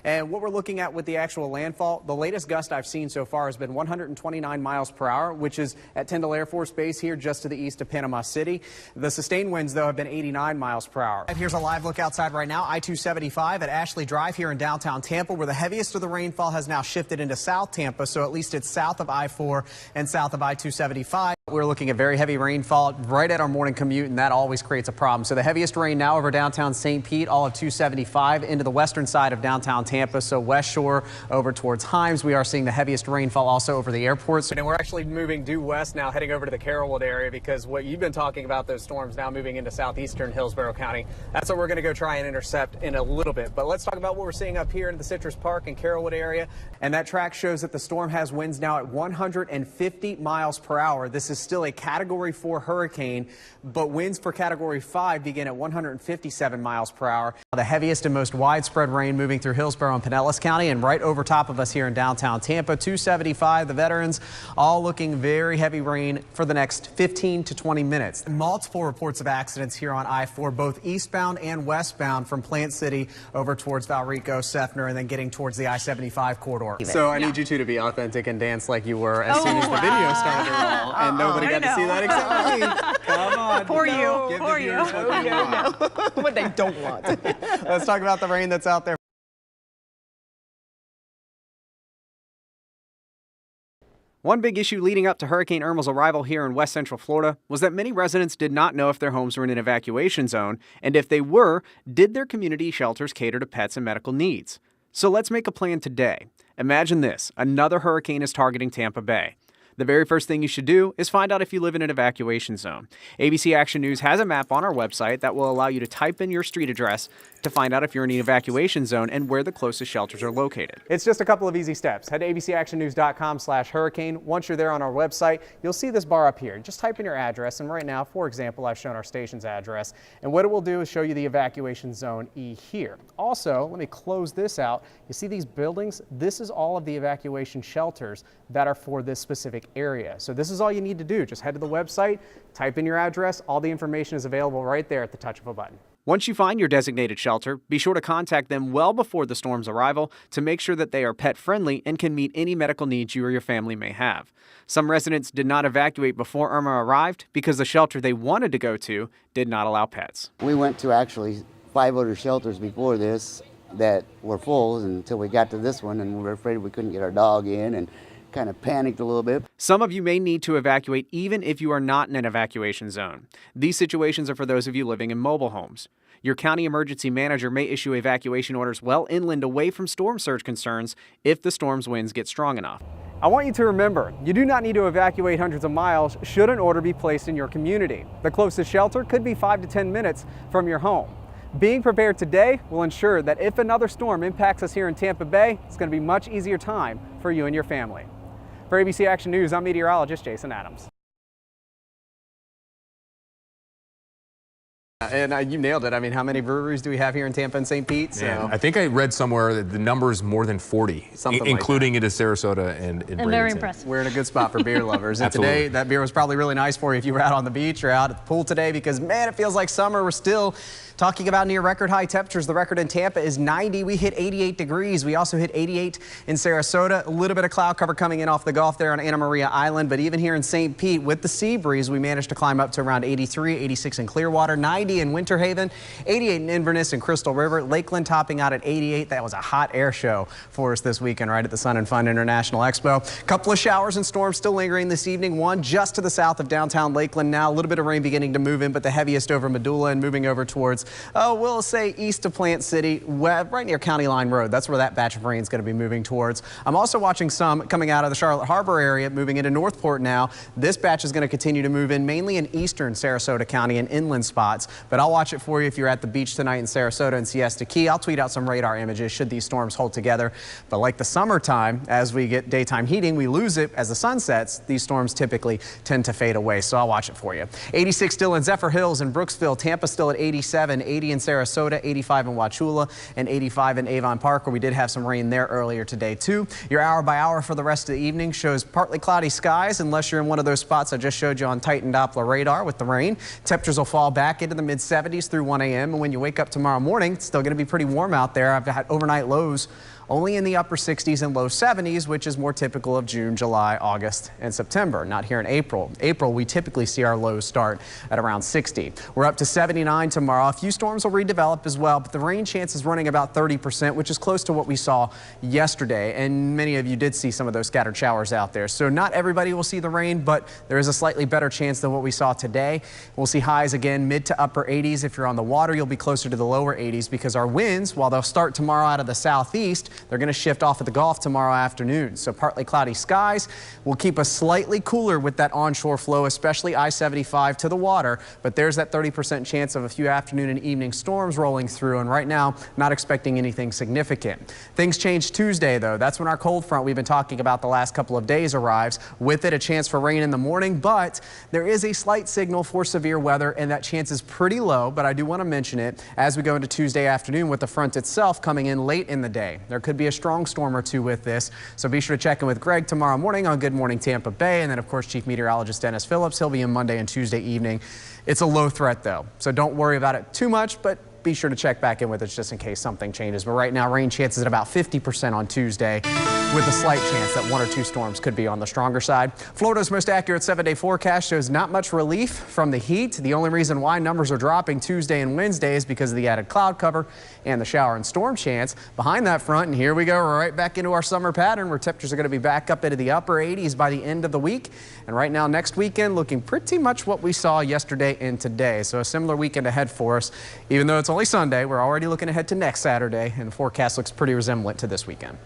And what we're looking at with the actual landfall, the latest gust I've seen so far has been 129 miles per hour, which is at Tyndall Air Force Base here just to the east of Panama City. The sustained winds, though, have been 89 miles per hour. And here's a live look outside right now, I-275 at Ashley Drive here in downtown Tampa, where the heaviest of the rainfall has now shifted into South Tampa, so at least it's south of I-4 and south of I-275. We're looking at very heavy rainfall right at our morning commute, and that always creates a problem. So the heaviest rain now over downtown St. Pete, all of 275 into the western side of downtown Tampa, so West Shore over towards Himes. We are seeing the heaviest rainfall also over the airports. And we're actually moving due west now, heading over to the Carrollwood area, because what you've been talking about, those storms now moving into southeastern Hillsborough County, that's what we're going to go try and intercept in a little bit. But let's talk about what we're seeing up here in the Citrus Park and Carrollwood area. And that track shows that the storm has winds now at 150 miles per hour. This is still a Category 4 hurricane, but winds for Category 5 begin at 157 miles per hour. The heaviest and most widespread rain moving through Hillsborough and Pinellas County, and right over top of us here in downtown Tampa, 275. The veterans all looking very heavy rain for the next 15 to 20 minutes. Multiple reports of accidents here on I-4, both eastbound and westbound from Plant City over towards Valrico, Seffner, and then getting towards the I-75 corridor. So I need you two to be authentic and dance like you were as soon as the video started to roll, and nobody got to see that except me. Come on. For you. Give For the you. viewers what they want. What they don't want. Let's talk about the rain that's out there. One big issue leading up to Hurricane Irma's arrival here in west central Florida was that many residents did not know if their homes were in an evacuation zone, and if they were, did their community shelters cater to pets and medical needs? So let's make a plan today. Imagine this: another hurricane is targeting Tampa Bay. The very first thing you should do is find out if you live in an evacuation zone. ABC Action News has a map on our website that will allow you to type in your street address to find out if you're in an evacuation zone and where the closest shelters are located. It's just a couple of easy steps. Head to abcactionnews.com/hurricane. Once you're there on our website, you'll see this bar up here. Just type in your address, and right now, for example, I've shown our station's address, and what it will do is show you the evacuation zone E here. Also, let me close this out. You see these buildings? This is all of the evacuation shelters that are for this specific area. So this is all you need to do. Just head to the website, type in your address. All the information is available right there at the touch of a button. Once you find your designated shelter, be sure to contact them well before the storm's arrival to make sure that they are pet-friendly and can meet any medical needs you or your family may have. Some residents did not evacuate before Irma arrived because the shelter they wanted to go to did not allow pets. We went to actually 5 other shelters before this that were full until we got to this one, and we were afraid we couldn't get our dog in and kind of panicked a little bit. Some of you may need to evacuate even if you are not in an evacuation zone. These situations are for those of you living in mobile homes. Your county emergency manager may issue evacuation orders well inland away from storm surge concerns if the storm's winds get strong enough. I want you to remember, you do not need to evacuate hundreds of miles should an order be placed in your community. The closest shelter could be 5 to 10 minutes from your home. Being prepared today will ensure that if another storm impacts us here in Tampa Bay, it's going to be a much easier time for you and your family. For ABC Action News, I'm meteorologist Jason Adams. And you nailed it. I mean, how many breweries do we have here in Tampa and St. Pete? So. I think I read somewhere that the number is more than 40, including into Sarasota and Bradenton. Very impressive. We're in a good spot for beer lovers. And today, that beer was probably really nice for you if you were out on the beach or out at the pool today, because, man, it feels like summer. We're still talking about near record high temperatures. The record in Tampa is 90. We hit 88 degrees. We also hit 88 in Sarasota. A little bit of cloud cover coming in off the Gulf there on Anna Maria Island. But even here in St. Pete, with the sea breeze, we managed to climb up to around 83, 86 in Clearwater, 90 in Winter Haven, 88 in Inverness and Crystal River, Lakeland topping out at 88. That was a hot air show for us this weekend right at the Sun and Fun International Expo. A couple of showers and storms still lingering this evening. One just to the south of downtown Lakeland now. A little bit of rain beginning to move in, but the heaviest over Medulla and moving over towards, we'll say east of Plant City, right near County Line Road. That's where that batch of rain is going to be moving towards. I'm also watching some coming out of the Charlotte Harbor area, moving into Northport now. This batch is going to continue to move in mainly in eastern Sarasota County and inland spots, but I'll watch it for you if you're at the beach tonight in Sarasota and Siesta Key. I'll tweet out some radar images should these storms hold together. But like the summertime, as we get daytime heating, we lose it as the sun sets. These storms typically tend to fade away, so I'll watch it for you. 86 still in Zephyr Hills and Brooksville. Tampa still at 87, 80 in Sarasota, 85 in Wauchula, and 85 in Avon Park, where we did have some rain there earlier today too. Your hour by hour for the rest of the evening shows partly cloudy skies unless you're in one of those spots I just showed you on Titan Doppler radar with the rain. Temperatures will fall back into the mid-70s through 1 a.m. and when you wake up tomorrow morning, it's still going to be pretty warm out there. I've had overnight lows only in the upper 60s and low 70s, which is more typical of June, July, August, and September. Not here in April. April, we typically see our lows start at around 60. We're up to 79 tomorrow. A few storms will redevelop as well, but the rain chance is running about 30%, which is close to what we saw yesterday. And many of you did see some of those scattered showers out there. So not everybody will see the rain, but there is a slightly better chance than what we saw today. We'll see highs again mid to upper 80s. If you're on the water, you'll be closer to the lower 80s because our winds, while they'll start tomorrow out of the southeast, they're going to shift off at the Gulf tomorrow afternoon. So partly cloudy skies will keep us slightly cooler with that onshore flow, especially I-75 to the water. But there's that 30% chance of a few afternoon and evening storms rolling through. And right now, not expecting anything significant. Things change Tuesday, though. That's when our cold front we've been talking about the last couple of days arrives. With it, a chance for rain in the morning, but there is a slight signal for severe weather, and that chance is pretty low. But I do want to mention it as we go into Tuesday afternoon with the front itself coming in late in the day. There could be a strong storm or two with this, so be sure to check in with Greg tomorrow morning on Good Morning Tampa Bay, and then of course Chief Meteorologist Dennis Phillips. He'll be in Monday and Tuesday evening. It's a low threat though, so don't worry about it too much, but be sure to check back in with us just in case something changes. But right now, rain chances at about 50% on Tuesday, with a slight chance that one or two storms could be on the stronger side. Florida's most accurate 7-day forecast shows not much relief from the heat. The only reason why numbers are dropping Tuesday and Wednesday is because of the added cloud cover and the shower and storm chance behind that front. And here we go right back into our summer pattern where temperatures are going to be back up into the upper 80s by the end of the week. And right now, next weekend looking pretty much what we saw yesterday and today. So a similar weekend ahead for us, even though it's only Sunday. We're already looking ahead to next Saturday, and the forecast looks pretty resemblant to this weekend.